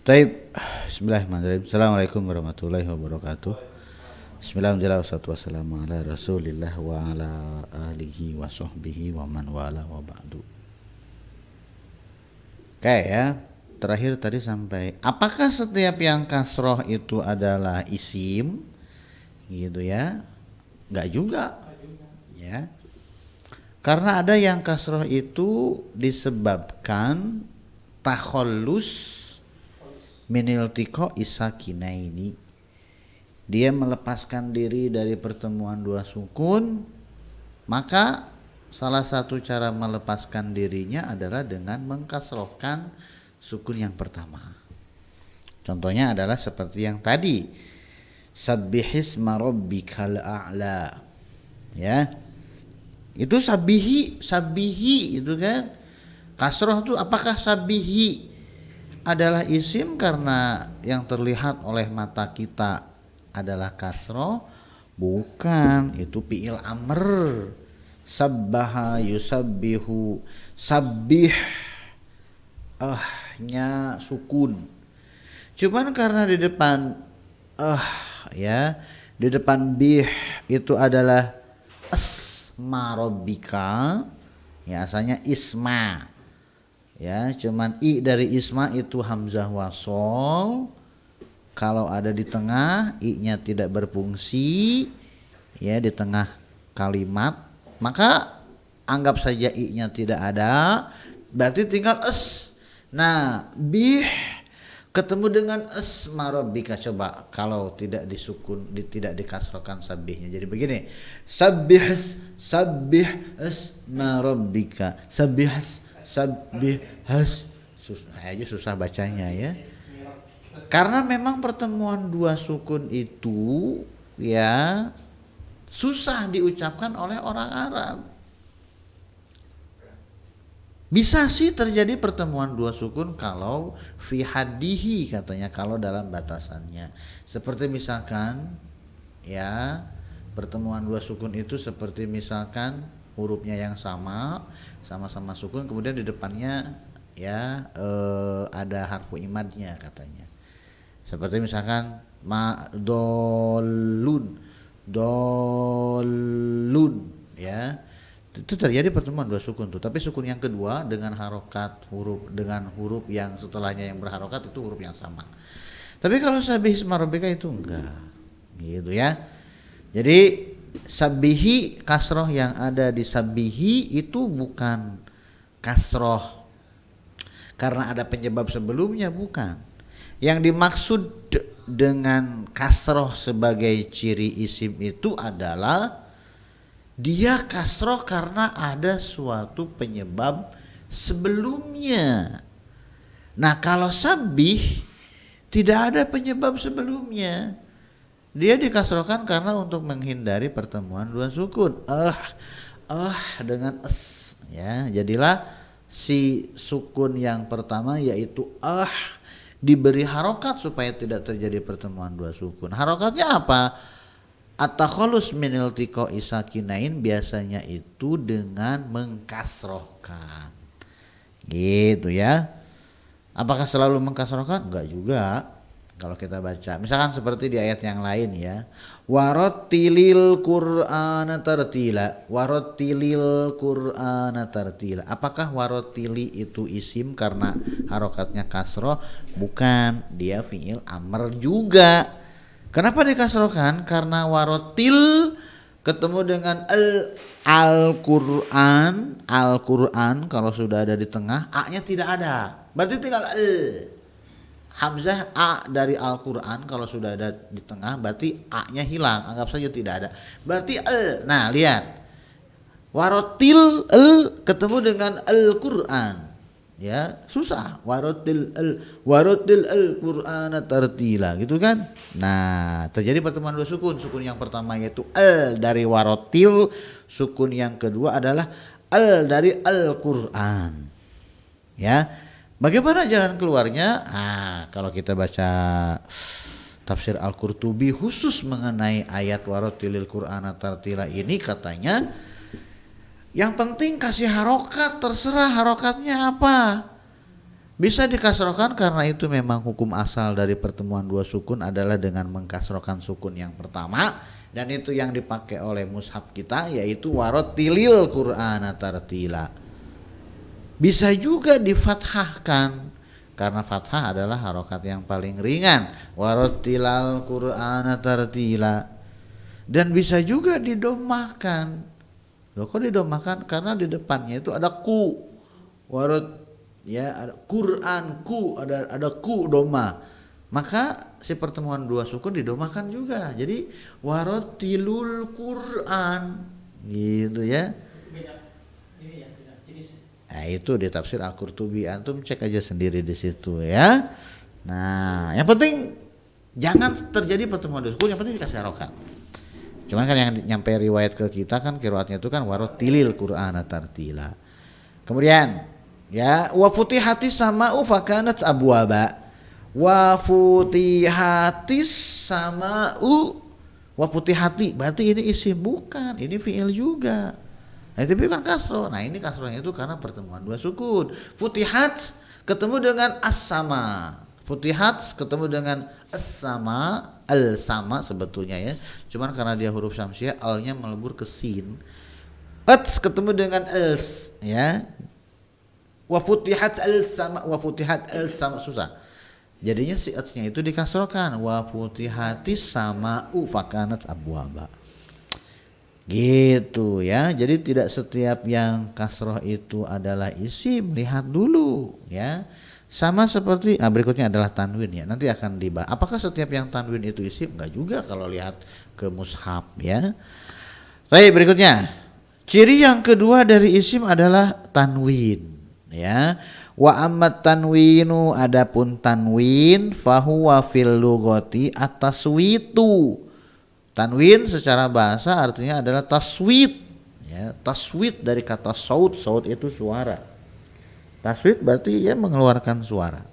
Taib. Bismillahirrahmanirrahim. Assalamualaikum warahmatullahi wabarakatuh. Bismillahirrahmanirrahim. Wassalamu ala Rasulillah wa ala alihi wa sahbihi wa man wala wa ba'du. Oke ya. Terakhir tadi sampai apakah setiap yang kasroh itu adalah isim? Gitu ya. Enggak juga. Ya. Karena ada yang kasroh itu disebabkan takhallus minil tiko isakinaini, dia melepaskan diri dari pertemuan dua sukun. Maka salah satu cara melepaskan dirinya adalah dengan mengkasrohkan sukun yang pertama. Contohnya adalah seperti yang tadi, sabbihisma rabbikal a'la, ya, itu sabihi itu kan kasroh tuh. Apakah sabihi adalah isim karena yang terlihat oleh mata kita adalah kasroh? Bukan, itu fi'il amr. Sabbaha yusabbihu, sabbih nya sukun. Cuman karena di depan ya, di depan bih itu adalah asma rabbika, ya asalnya isma. Ya, cuman i dari isma itu hamzah wasol. Kalau ada di tengah, i-nya tidak berfungsi, ya, di tengah kalimat, maka anggap saja i-nya tidak ada, berarti tinggal es. Nah, bih ketemu dengan asma rabbika, coba kalau tidak disukun, tidak dikasrokan sabihnya. Jadi begini, sabbih asma rabbika, sabbih susah bacanya ya. Karena memang pertemuan dua sukun itu ya susah diucapkan oleh orang Arab. Bisa sih terjadi pertemuan dua sukun kalau fi hadihi, katanya, kalau dalam batasannya. Seperti misalkan ya, pertemuan dua sukun itu seperti misalkan hurufnya yang sama-sama sukun, kemudian di depannya ya ada harfu imadnya, katanya. Seperti misalkan dolun ya, itu terjadi pertemuan dua sukun tuh. Tapi sukun yang kedua dengan harokat dengan huruf yang setelahnya yang berharokat itu huruf yang sama. Tapi kalau sabih isma rabbika itu enggak, gitu ya. Jadi sabihi, kasroh yang ada di sabihi itu bukan kasroh karena ada penyebab sebelumnya, bukan. Yang dimaksud dengan kasroh sebagai ciri isim itu adalah dia kasroh karena ada suatu penyebab sebelumnya. Nah, kalau sabih tidak ada penyebab sebelumnya, dia dikasrohkan karena untuk menghindari pertemuan dua sukun. Dengan es, ya, jadilah si sukun yang pertama yaitu diberi harokat supaya tidak terjadi pertemuan dua sukun. Harokatnya apa? At-takhallus minil tiko isakinain, biasanya itu dengan mengkasrohkan, gitu ya. Apakah selalu mengkasrohkan? Enggak juga. Kalau kita baca misalkan seperti di ayat yang lain ya, warattilil qur'ana tartila, warattilil qur'ana tartila. Apakah warattili itu isim karena harokatnya kasroh? Bukan, dia fi'il amr juga. Kenapa dikasrohkan? Karena warattil ketemu dengan Al-Quran kalau sudah ada di tengah, a-nya tidak ada, berarti tinggal hamzah a dari Al-Quran kalau sudah ada di tengah, berarti a-nya hilang, anggap saja tidak ada, berarti nah lihat, warotil ketemu dengan Al-Quran, ya susah, warotil Al-Qur'ana tartila, gitu kan. Nah, terjadi pertemuan dua sukun. Sukun yang pertama yaitu dari warotil, sukun yang kedua adalah dari Al-Qur'an, ya. Bagaimana jalan keluarnya? Kalau kita baca tafsir Al-Qurtubi khusus mengenai ayat warotilil Qur'ana tartila ini, katanya yang penting kasih harokat, terserah harokatnya apa. Bisa dikasrohkan karena itu memang hukum asal dari pertemuan dua sukun adalah dengan mengkasrohkan sukun yang pertama, dan itu yang dipakai oleh mushaf kita yaitu warattilil Qur'ana tartila. Bisa juga difathahkan karena fathah adalah harokat yang paling ringan, warattilal Qur'ana tartila. Dan bisa juga didomahkan. Loh kok didomahkan? Karena di depannya itu ada ku, ya ada Quran ku, ada ku doma, maka si pertemuan dua sukun didomakan juga, jadi warotilul Quran gitu ya. Nah itu di tafsir Al-Qurtubi, antum cek aja sendiri di situ ya. Nah yang penting jangan terjadi pertemuan dua sukun, yang penting dikasih harokat. Cuman kan yang nyampe riwayat ke kita kan qiraatnya itu kan warotilil Qur'ana tartila. Kemudian ya wa futihatis sama'u fakanat abwaba, wa futihatis sama'u, wa futihati berarti ini isim bukan, ini fi'il juga. Nah tapi kan kasroh. Nah ini kasrohnya itu karena pertemuan dua sukun. Futihat ketemu dengan as-sama, futihat ketemu dengan as-sama, al-sama sebetulnya ya, cuman karena dia huruf syamsiah al-nya melebur ke sin. Ats ketemu dengan els ya, wa futihat al-sama, wa futihat al-sama susah. Jadinya si ats-nya itu dikasrohkan, wa futihatis sama'u fakanat abwaba. Gitu ya. Jadi tidak setiap yang kasroh itu adalah isim, lihat dulu ya. Sama seperti berikutnya adalah tanwin ya. Nanti akan dibahas. Apakah setiap yang tanwin itu isim? Enggak juga kalau lihat ke mushaf ya. Baik, berikutnya. Ciri yang kedua dari isim adalah tanwin ya. Wa ammat tanwinu, adapun tanwin fahuwa fil lughati at-taswitu. Tanwin secara bahasa artinya adalah taswit ya. Taswit dari kata saut, saut itu suara. Taswit berarti ya mengeluarkan suara.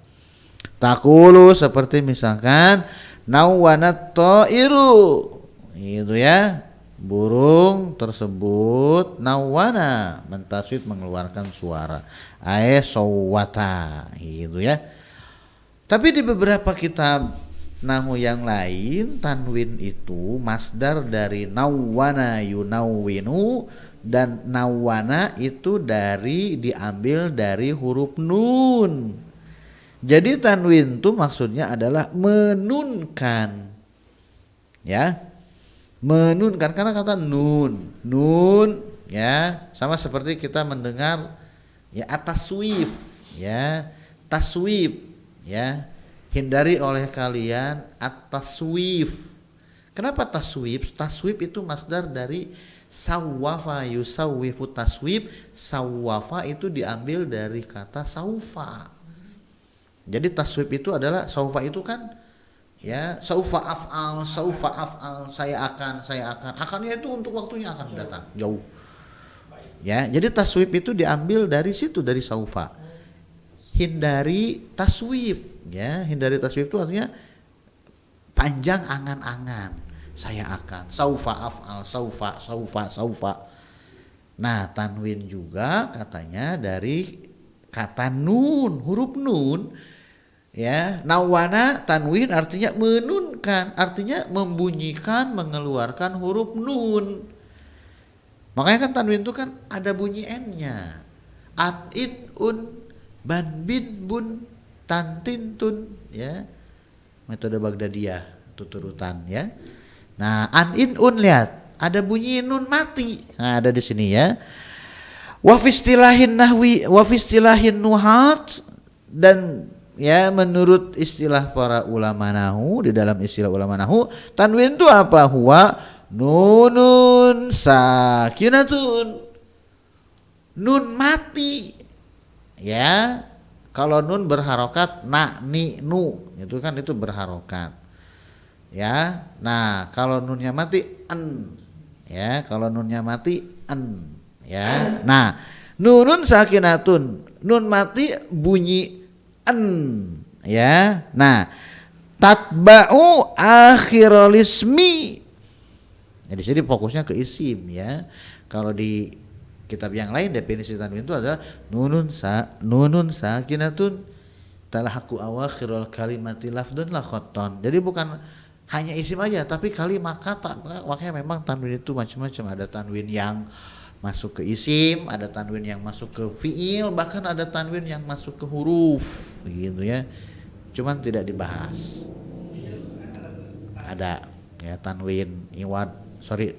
Taqulu seperti misalkan nawwanat ta'iru, itu ya, burung tersebut nawwana mentaswit mengeluarkan suara, sawwata gitu ya. Tapi di beberapa kitab nahwu yang lain tanwin itu masdar dari nawwana yunawwinu, dan nawwana itu diambil dari huruf nun. Jadi tanwin itu maksudnya adalah menunkan ya, menunkan karena kata nun ya, sama seperti kita mendengar ya at-taswif ya, taswif ya, hindari oleh kalian at-taswif. Kenapa taswif? Taswif itu masdar dari sawwafa yusawwifu taswif. Sawwafa itu diambil dari kata saufa. Jadi taswif itu adalah, saufa itu kan ya, saufa af'al, saya akan. Akannya itu untuk waktunya akan datang jauh. Ya, jadi taswif itu diambil dari situ, dari saufa. Hindari taswif ya, hindari taswif itu artinya panjang angan-angan, saya akan, saufa af'al, saufa. Nah tanwin juga katanya dari kata nun, huruf nun ya. Nawwana tanwin artinya menunkan, artinya membunyikan, mengeluarkan huruf nun. Makanya kan tanwin itu kan ada bunyi n-nya, an, in, un, ban, bin, bun, tan, tin, tun ya, metode Baghdadiyah tuturutan ya. Nah an, in, un, lihat ada bunyi nun mati, nah, ada di sini ya. Wa fi istilahin nahwi wa fi istilahin nuhat, dan ya menurut istilah para ulama nahwu, di dalam istilah ulama nahwu tanwin itu apa? Huwa nunun sakinatun, nun mati ya. Kalau nun berharokat na, ni, nu itu kan itu berharokat ya. Nah kalau nunnya mati en ya, kalau nunnya mati en ya. Nah nunun sakinatun, nun mati bunyi en ya. Nah tatba'u akhirul ismi, jadi sini fokusnya ke isim ya. Kalau di kitab yang lain definisi tanwin itu adalah nunun sakinatun talhaku awakhirul kalimati lafdun la khatton. Jadi bukan hanya isim aja tapi kalimat kata. Makanya memang tanwin itu macam-macam, ada tanwin yang masuk ke isim, ada tanwin yang masuk ke fiil, bahkan ada tanwin yang masuk ke huruf gitu ya. Cuman tidak dibahas. Ada ya tanwin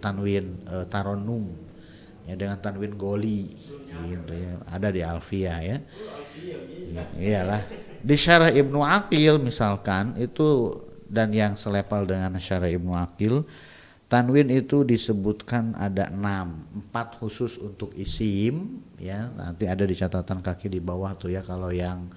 tanwin taronum ya dengan tanwin goli gitu ya. Ada di Alfiyah ya. Iyalah. Di Syarah Ibnu Aqil misalkan itu, dan yang selepal dengan Syarah Ibnu Aqil, tanwin itu disebutkan ada 4 khusus untuk isim ya. Nanti ada di catatan kaki di bawah tuh ya, kalau yang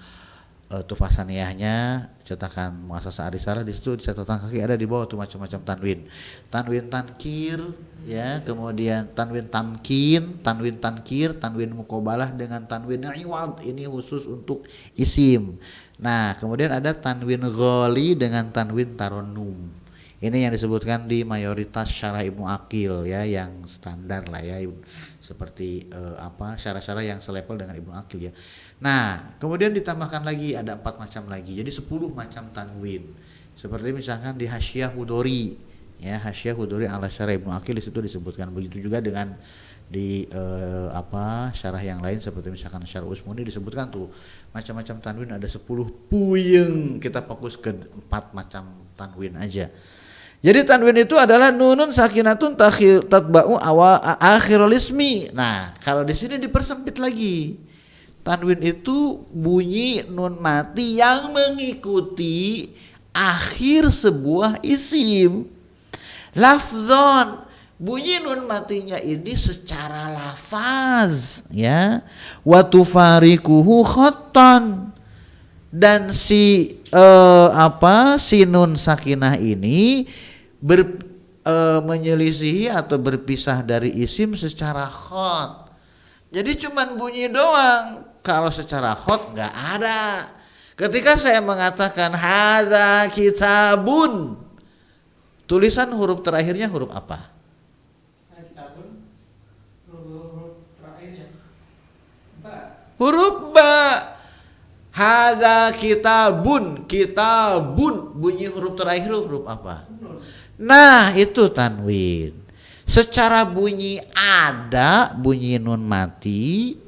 Tuhfah Saniyahnya cetakan Muassasah Arisalah, di situ di catatan kaki ada di bawah tuh macam-macam tanwin. Tanwin tankir ya, kemudian tanwin tamkin, tanwin tankir, tanwin muqabalah dengan tanwin iwad, ini khusus untuk isim. Nah, kemudian ada tanwin ghali dengan tanwin taronum. Ini yang disebutkan di mayoritas syarah Ibnu Aqil ya, yang standar lah ya, seperti syarah-syarah yang selevel dengan Ibnu Aqil ya. Nah, kemudian ditambahkan lagi ada 4 macam lagi, jadi 10 macam tanwin. Seperti misalkan di Hasyiah Hudori ya, Hasyiah Hudori ala syarah Ibnu Aqil, di situ disebutkan. Begitu juga dengan di syarah yang lain seperti misalkan Syarah Usmuni disebutkan tuh macam-macam tanwin ada 10 puyeng. Kita fokus ke 4 macam tanwin aja. Jadi tanwin itu adalah nunun sakinatun tatba'u akhirul ismi. Nah, kalau di sini dipersempit lagi. Tanwin itu bunyi nun mati yang mengikuti akhir sebuah isim. Lafzon, bunyi nun matinya ini secara lafaz ya. Wa tufarikuhu khattan, dan si nun sakinah ini menyelisihi atau berpisah dari isim secara khat. Jadi cuman bunyi doang. Kalau secara khot nggak ada. Ketika saya mengatakan hadza kitabun, tulisan huruf terakhirnya huruf apa? Kitabun, huruf terakhirnya ba. Huruf ba. Hadza kitabun, bunyi huruf terakhir huruf apa? Nah, itu tanwin. Secara bunyi ada bunyi nun mati,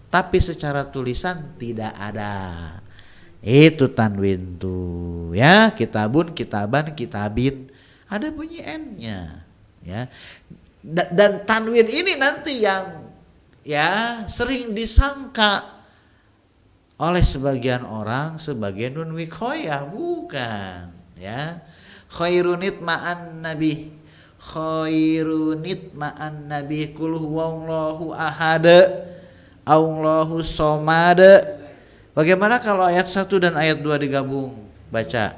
tapi secara tulisan tidak ada. Itu tanwin tuh ya. Kitabun, kitaban, kitabin, ada bunyi n-nya ya. Dan tanwin ini nanti yang ya sering disangka oleh sebagian orang sebagai nun wikoyah, bukan ya. Khairunit ma'an nabi, khairunit ma'an nabi, kul huwallahu ahad, Allahu somad. Bagaimana kalau ayat 1 dan ayat 2 digabung? Baca.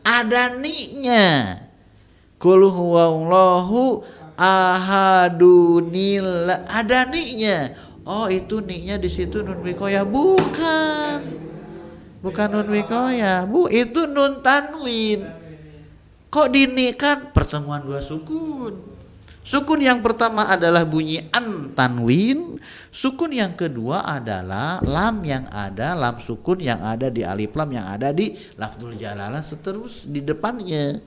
Ada ni-nya. Qul huwallahu ahadunil. Ada ni-nya. Oh, itu ni-nya di situ nun wikoyah, bukan. Bukan nun wikoyah, itu nun tanwin. Kok dinikan? Pertemuan 2 sukun. Sukun yang pertama adalah bunyi an tanwin, sukun yang kedua adalah lam yang ada, lam sukun yang ada di alif lam yang ada di lafzul jalalah seterus di depannya.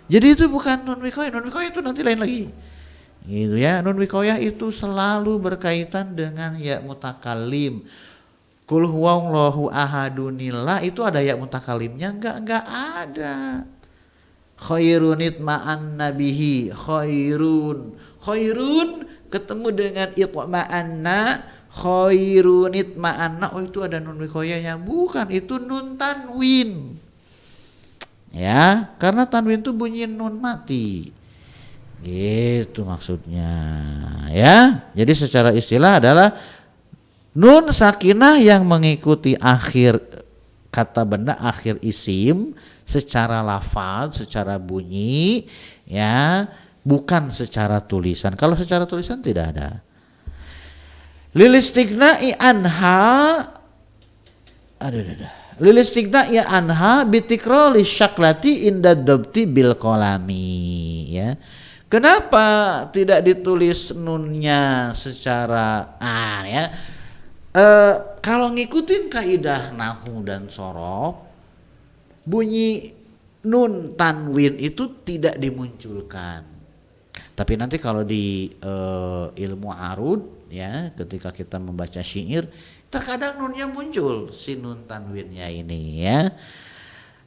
Jadi itu bukan nun wikoyah. Nun wikoyah itu nanti lain lagi. Gitu ya. Nun wikoyah itu selalu berkaitan dengan ya mutakallim. Qul huwallahu ahadunillah, itu ada ya mutakalimnya? Enggak ada. Khairunit ma'an nabihi, khairun ketemu dengan itma'anna, khairunit ma'anna, oh itu ada nun wikoyahnya, bukan, itu nun tanwin ya, karena tanwin itu bunyi nun mati gitu maksudnya ya. Jadi secara istilah adalah nun sakinah yang mengikuti akhir kata benda, akhir isim secara lafaz, secara bunyi ya, bukan secara tulisan. Kalau secara tulisan tidak ada. Lilistigna'i anha, lilistigna'i anha bitikroli syaklati inda dobti bil kolami ya. Kenapa tidak ditulis nunnya secara ya? Kalau ngikutin kaidah nahu dan sorof, bunyi nun tanwin itu tidak dimunculkan. Tapi nanti kalau di ilmu arud ya, ketika kita membaca syair, terkadang nunnya muncul si nun tanwinnya ini ya.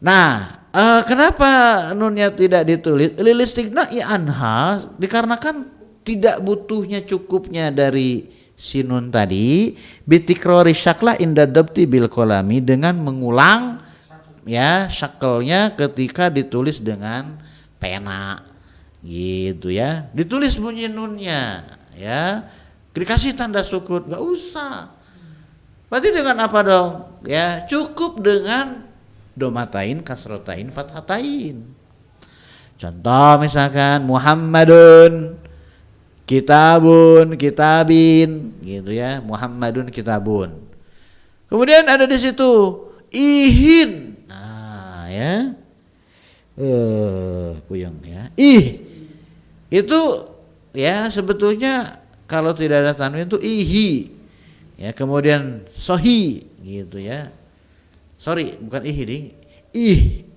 Nah, kenapa nunnya tidak ditulis? Lilistigna'i anha, dikarenakan tidak butuhnya cukupnya dari sinun tadi bitikrori syakla inda dabti bil kolami, dengan mengulang ya syakelnya ketika ditulis dengan pena gitu ya, ditulis bunyi nunnya ya, dikasih tanda sukun, nggak usah. Berarti dengan apa dong ya, cukup dengan domatain, kasrotain, fathatain. Contoh misalkan Muhammadun kitabun, kitabin, gitu ya. Muhammadun kitabun. Kemudian ada di situ ihin. Nah, ya. Puyeng ya. Itu ya sebetulnya kalau tidak ada tanwin itu ihi. Ya, kemudian sohi gitu ya. Sorry, bukan ihi ding.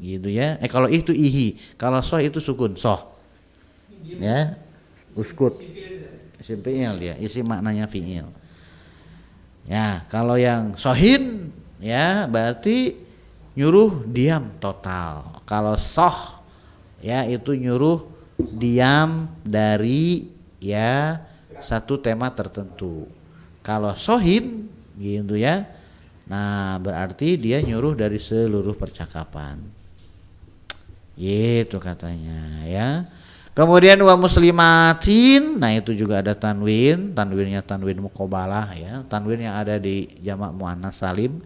Gitu ya. Kalau itu ihi, kalau soh itu sukun, soh. Ya. Uskut, isim fi'il dia, isi maknanya fi'il. Ya, kalau yang sohin ya berarti nyuruh diam total. Kalau soh ya itu nyuruh diam dari ya satu tema tertentu. Kalau sohin gitu ya, nah berarti dia nyuruh dari seluruh percakapan. Gitu katanya ya. Kemudian wa muslimatin, nah itu juga ada tanwin, tanwinnya tanwin muqabalah ya, tanwin yang ada di jamak muannas salim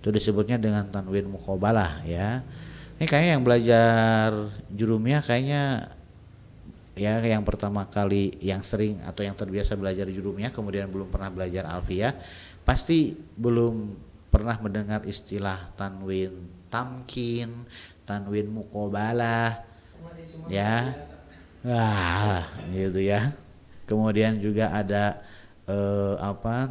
itu disebutnya dengan tanwin muqabalah ya. Ini kayaknya yang belajar jurumiyah kayaknya ya yang pertama kali yang sering atau yang terbiasa belajar jurumiyah kemudian belum pernah belajar alfiyah pasti belum pernah mendengar istilah tanwin tamkin, tanwin muqabalah ya. Wah, gitu ya. Kemudian juga ada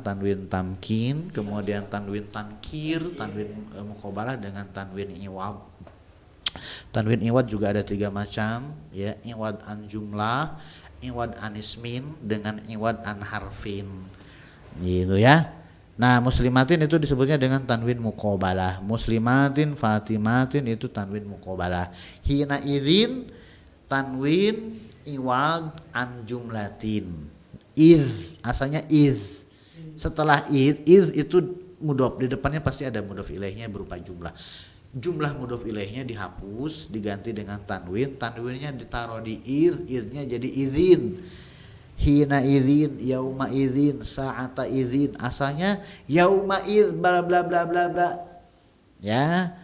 tanwin tamkin, kemudian tanwin tankir, tanwin muqabalah dengan tanwin iwad. Tanwin iwad juga ada 3 macam, ya, iwad an jumlah, iwad an ismin, dengan iwad an harfin. Gitu ya. Nah, muslimatin itu disebutnya dengan tanwin muqabalah. Muslimatin, fatimatin itu tanwin muqabalah. Hina idzin tanwin iwad an jumlatin. Iz asalnya iz. Setelah iz itu mudhof, di depannya pasti ada mudhof ilaihnya berupa jumlah. Jumlah mudhof ilaihnya dihapus diganti dengan tanwin, tanwinnya ditaruh di iz, iznya jadi izin. Hina izin, yauma izin, sa'ata izin. Asalnya yauma iz bla bla bla bla bla. Ya.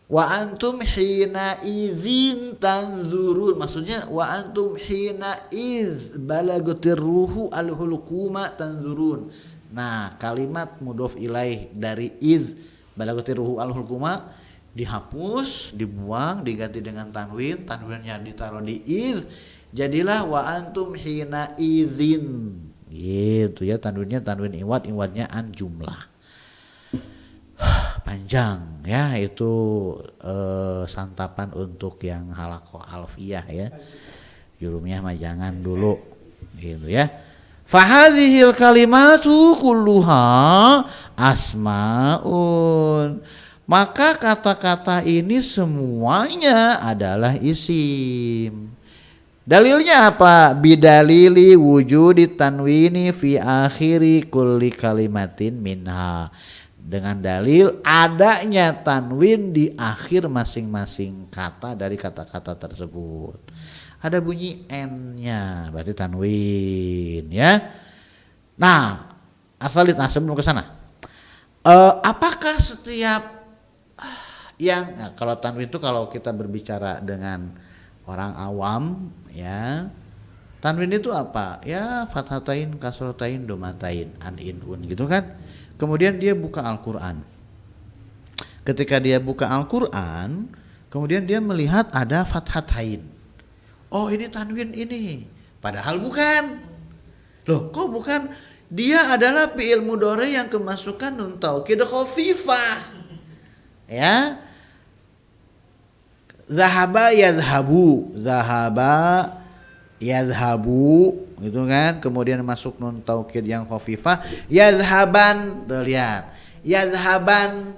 Wa antum hina idzin tanzurun, maksudnya wa antum hina iz balagatir ruhu al-hulquma tanzurun. Nah, kalimat mudhof ilaih dari iz balagatir ruhu al-hulquma dihapus, dibuang, diganti dengan tanwin, tanwinnya ditaruh di iz, jadilah wa antum hina idzin. Gitu ya, tanwinnya tanwin iwad, iwadnya an jumlah. Panjang ya itu santapan untuk yang halaqah alfiyah ya. Jurumiyah mah jangan dulu gitu ya. Fahadhil kalimatu kulluha asmaun. Maka kata-kata ini semuanya adalah isim. Dalilnya apa? Bidalili wujudi tanwini fi akhiri kulli kalimatin minha. Dengan dalil adanya tanwin di akhir masing-masing kata dari kata-kata tersebut. Ada bunyi n-nya, berarti tanwin ya. Nah, sebelum ke sana. Apakah setiap kalau tanwin itu kalau kita berbicara dengan orang awam ya, tanwin itu apa? Ya fathatain, kasrotain, domatain, an, in, un gitu kan. Kemudian dia buka Al-Quran. Ketika dia buka Al-Quran, kemudian dia melihat ada fathatain. Oh, ini tanwin ini. Padahal bukan. Loh, kok bukan? dia adalah fi'il mudhari yang kemasukan nun taukid khafifah. Ya. Zahaba yadhhabu, zahaba yadhhabu gitu kan, kemudian masuk nun taukid yang khafifah, yadhhaban, lihat. Yadhhaban,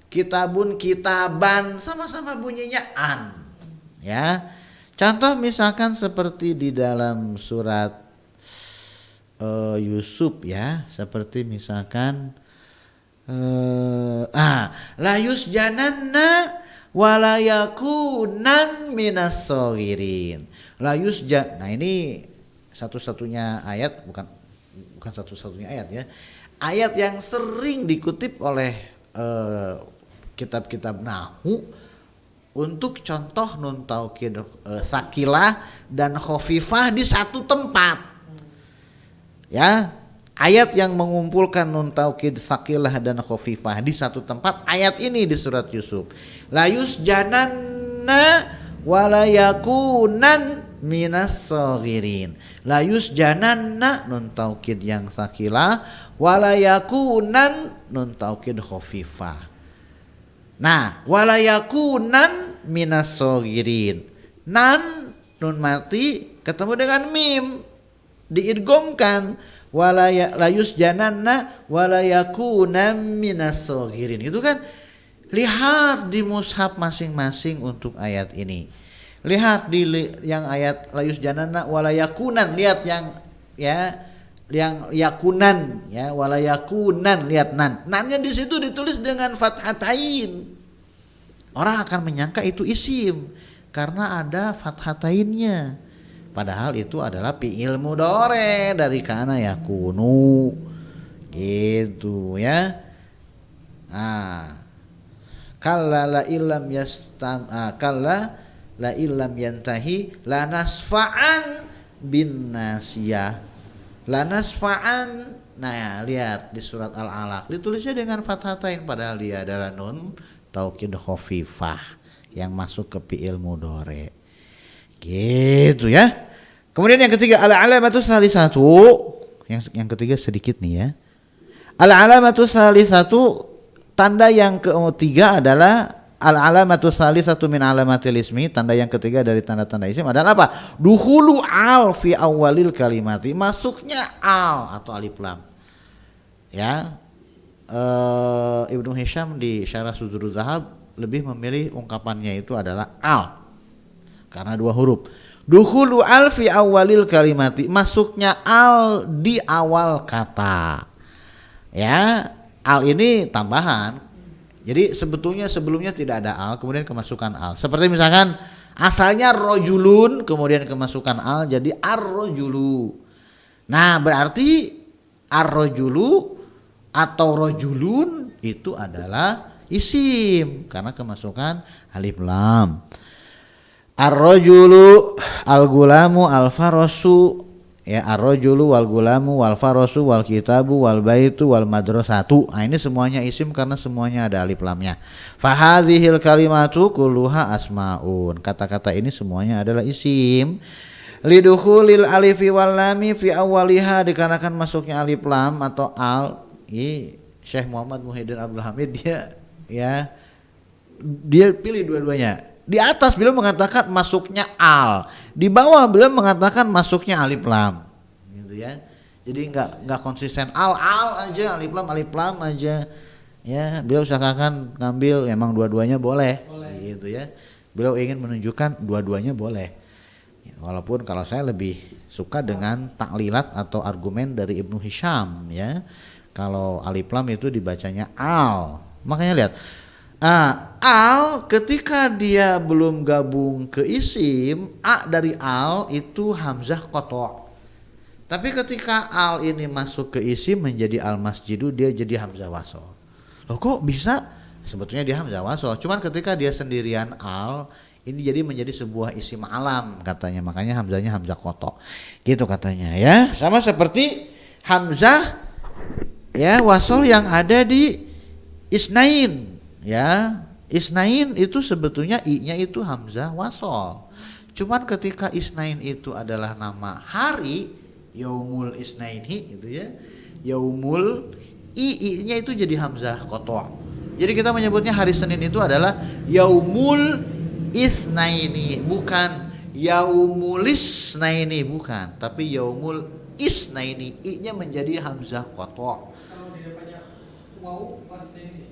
kitabun, kitaban, sama-sama bunyinya an. Ya. Contoh misalkan seperti di dalam surat Yusuf ya, seperti misalkan la yusjananna wala yakunan minas shaghirin. La yusjan. Nah, ini satu-satunya ayat, bukan satu-satunya ayat ya. Ayat yang sering dikutip oleh kitab-kitab nahwu untuk contoh nun taukid sakilah dan khafifah di satu tempat. Ya, ayat yang mengumpulkan nun taukid sakilah dan khafifah di satu tempat, ayat ini di surat Yusuf. La yusjananna wala yakunan minas shaghirin. La yusjananna nun taukid yang sakilah, wala yakunan nun taukid khafifah. Nah, wala yakunan minas shaghirin. Nan nun mati ketemu dengan mim, diidghamkan. Wala yusjananna wala yakunan minas shaghirin. Itu kan, lihat di mushaf masing-masing untuk ayat ini. Lihat di yang ayat la yusjananna wala yakunan, lihat yang ya, yang yakunan ya, wala yakunan, lihat nan. Nannya di situ ditulis dengan fathatain. Orang akan menyangka itu isim karena ada fathatainnya. Padahal itu adalah fi'il mudhari dari kana yakunu. Gitu ya. Kalla la illam kalla la illam yantahi la nasfa'an bin nasiyah. La nasfa'an. Nah ya, lihat di surat Al-Alaq ditulisnya dengan fathatain padahal dia adalah nun taukid khafifah yang masuk ke fi'il mudhari. Gitu ya. Kemudian yang ketiga al-alamatu salisatu. Yang ketiga sedikit nih ya. Al-alamatu salisatu, tanda yang ketiga adalah al-alamatu salisatu min alamatil ismi, tanda yang ketiga dari tanda-tanda isim adalah apa? Dukhulu al fi awalil kalimati, masuknya al atau alif lam. Ya. Ibnu Hisham di Syarah Sudurul Zahab lebih memilih ungkapannya itu adalah al karena dua huruf. Dukhulu al fi awalil kalimati, masuknya al di awal kata. Ya, al ini tambahan. Jadi sebetulnya sebelumnya tidak ada al, kemudian kemasukan al. Seperti misalkan asalnya rojulun, kemudian kemasukan al jadi ar-rojulu. Nah, berarti ar-rojulu atau rojulun itu adalah isim karena kemasukan alif lam. Ar-rajulu al-gulamu al-farasu, ya, ar-rajulu wal gulamu wal farasu wal kitabu wal baitu wal madrasatu. Nah, ini semuanya isim karena semuanya ada alif lamnya. Fa hadzihil kalimatu kulluha asmaun. Kata-kata ini semuanya adalah isim. Lidukhulil alifi wal lami fi awwaliha, dikarenakan masuknya alif lam atau al. Syekh Muhammad Muhyiddin Abdul Hamid dia pilih dua-duanya. Di atas beliau mengatakan masuknya al, di bawah beliau mengatakan masuknya alif lam, gitu ya. Jadi nggak konsisten al aja, alif lam aja, ya. Beliau usahakan ngambil memang dua-duanya boleh, gitu ya. Beliau ingin menunjukkan dua-duanya boleh. Walaupun kalau saya lebih suka dengan taklilat atau argumen dari Ibnu Hisham, ya. Kalau alif lam itu dibacanya al, makanya lihat. Al ketika dia belum gabung ke isim, a dari al itu hamzah qata'. Tapi ketika al ini masuk ke isim menjadi al masjidu, dia jadi hamzah wasl. Loh, kok bisa? Sebetulnya dia hamzah wasl, cuman ketika dia sendirian al ini jadi menjadi sebuah isim alam katanya, makanya hamzahnya hamzah qata'. Gitu katanya ya. Sama seperti hamzah ya wasl yang ada di isnain. Ya, isnain itu sebetulnya i-nya itu hamzah wasol. Cuman ketika isnain itu adalah nama hari, yaumul isnaini gitu ya. yaumul i-nya itu jadi hamzah qata'. Jadi kita menyebutnya hari Senin itu adalah yaumul isnaini, bukan yaumulis naini, bukan, tapi yaumul isnaini, i-nya menjadi hamzah qata'. Kalau di depannya waw wasnaini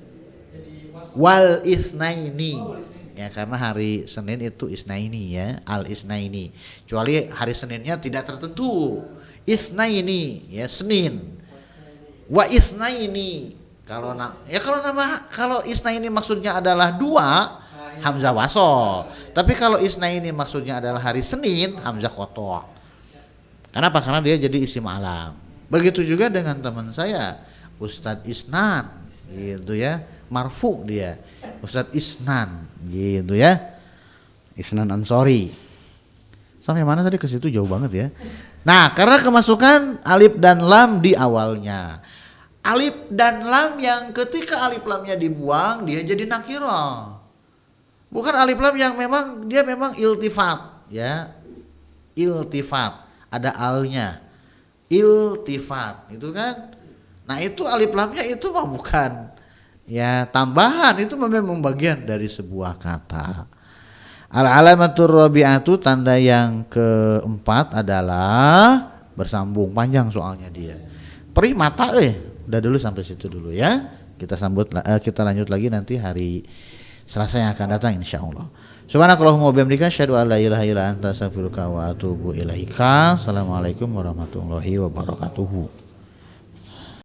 jadi Wal isnaini. Oh, wal isnaini. Ya karena hari Senin itu isnaini ya, al isnaini. Kecuali hari Seninnya tidak tertentu. Isnaini ya Senin. Wa isnaini. Kalau kalau isnaini maksudnya adalah dua, hamzah wasol. Tapi kalau isnaini maksudnya adalah hari Senin, hamzah qata'. Kenapa? Karena dia jadi isim alam. Begitu juga dengan teman saya, Ustadz Isnan, gitu ya, marfu dia, Ustadz Isnan, gitu ya, Isnan Ansori. Sampai mana tadi, ke situ jauh banget ya. Nah, karena kemasukan alif dan lam di awalnya. Alif dan lam yang ketika alif lamnya dibuang dia jadi nakirah. Bukan alif lam yang memang dia memang iltifat, ya, iltifat. Ada alnya, iltifat, itu kan. Nah itu alif lamnya itu mah bukan ya tambahan, itu memang bagian dari sebuah kata. Al alamatur rabi'atu, tanda yang keempat adalah bersambung, panjang soalnya dia. Perih mata udah dulu sampai situ dulu ya. Kita lanjut lagi nanti hari Selasa yang akan datang insyaallah. Subhanakallahumma wa bihamdika asyhadu an la ilaha illa anta astaghfiruka wa atubu ilaika. Assalamualaikum warahmatullahi wabarakatuh.